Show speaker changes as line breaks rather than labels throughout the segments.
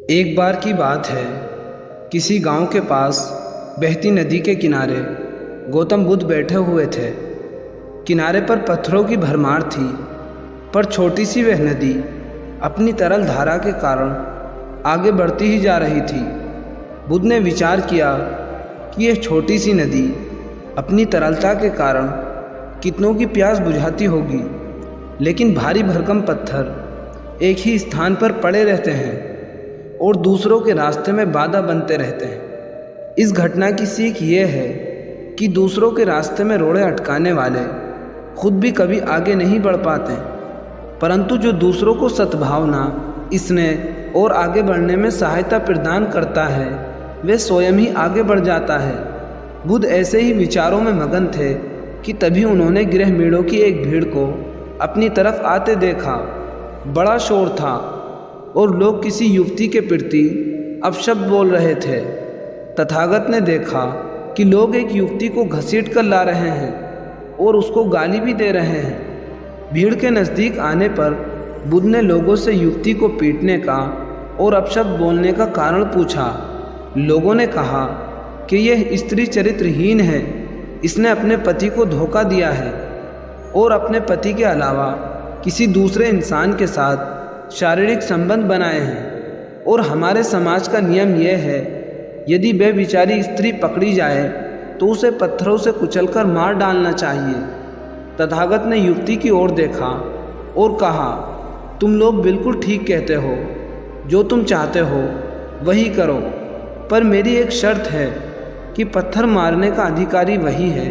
एक बार की बात है, किसी गांव के पास बहती नदी के किनारे गौतम बुद्ध बैठे हुए थे। किनारे पर पत्थरों की भरमार थी, पर छोटी सी वह नदी अपनी तरल धारा के कारण आगे बढ़ती ही जा रही थी। बुद्ध ने विचार किया कि यह छोटी सी नदी अपनी तरलता के कारण कितनों की प्यास बुझाती होगी, लेकिन भारी भरकम पत्थर एक ही स्थान पर पड़े रहते हैं और दूसरों के रास्ते में बाधा बनते रहते हैं। इस घटना की सीख ये है कि दूसरों के रास्ते में रोड़े अटकाने वाले खुद भी कभी आगे नहीं बढ़ पाते, परंतु जो दूसरों को सद्भावना, स्नेह और आगे बढ़ने में सहायता प्रदान करता है, वे स्वयं ही आगे बढ़ जाता है। बुद्ध ऐसे ही विचारों में मगन थे कि तभी उन्होंने गृहमेढ़ों की एक भीड़ को अपनी तरफ आते देखा। बड़ा शोर था और लोग किसी युवती के प्रति अपशब्द बोल रहे थे। तथागत ने देखा कि लोग एक युवती को घसीट कर ला रहे हैं और उसको गाली भी दे रहे हैं। भीड़ के नज़दीक आने पर बुद्ध ने लोगों से युवती को पीटने का और अपशब्द बोलने का कारण पूछा। लोगों ने कहा कि यह स्त्री चरित्रहीन है, इसने अपने पति को धोखा दिया है और अपने पति के अलावा किसी दूसरे इंसान के साथ शारीरिक संबंध बनाए हैं, और हमारे समाज का नियम यह है, यदि वह बेचारी स्त्री पकड़ी जाए तो उसे पत्थरों से कुचलकर मार डालना चाहिए। तथागत ने युवती की ओर देखा और कहा, तुम लोग बिल्कुल ठीक कहते हो, जो तुम चाहते हो वही करो, पर मेरी एक शर्त है कि पत्थर मारने का अधिकारी वही है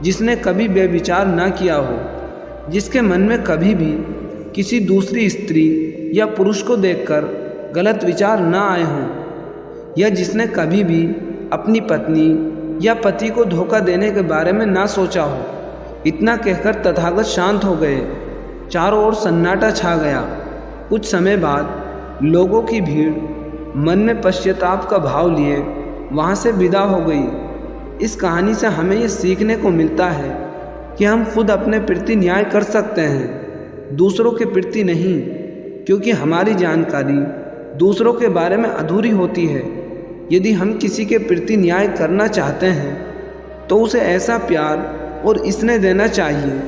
जिसने कभी व्यभिचार ना किया हो, जिसके मन में कभी भी किसी दूसरी स्त्री या पुरुष को देखकर गलत विचार ना आए हों, या जिसने कभी भी अपनी पत्नी या पति को धोखा देने के बारे में ना सोचा हो। इतना कहकर तथागत शांत हो गए। चारों ओर सन्नाटा छा गया। कुछ समय बाद लोगों की भीड़ मन में पश्चाताप का भाव लिए वहाँ से विदा हो गई। इस कहानी से हमें ये सीखने को मिलता है कि हम खुद अपने प्रति न्याय कर सकते हैं, दूसरों के प्रति नहीं, क्योंकि हमारी जानकारी दूसरों के बारे में अधूरी होती है। यदि हम किसी के प्रति न्याय करना चाहते हैं तो उसे ऐसा प्यार और स्नेह देना चाहिए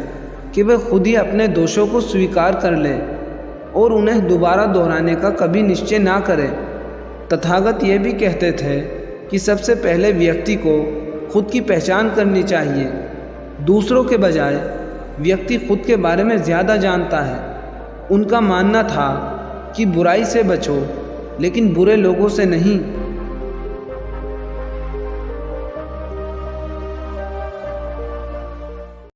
कि वह खुद ही अपने दोषों को स्वीकार कर ले और उन्हें दोबारा दोहराने का कभी निश्चय ना करे। तथागत ये भी कहते थे कि सबसे पहले व्यक्ति को खुद की पहचान करनी चाहिए। दूसरों के बजाय व्यक्ति खुद के बारे में ज़्यादा जानता है। उनका मानना था कि बुराई से बचो, लेकिन बुरे लोगों से नहीं।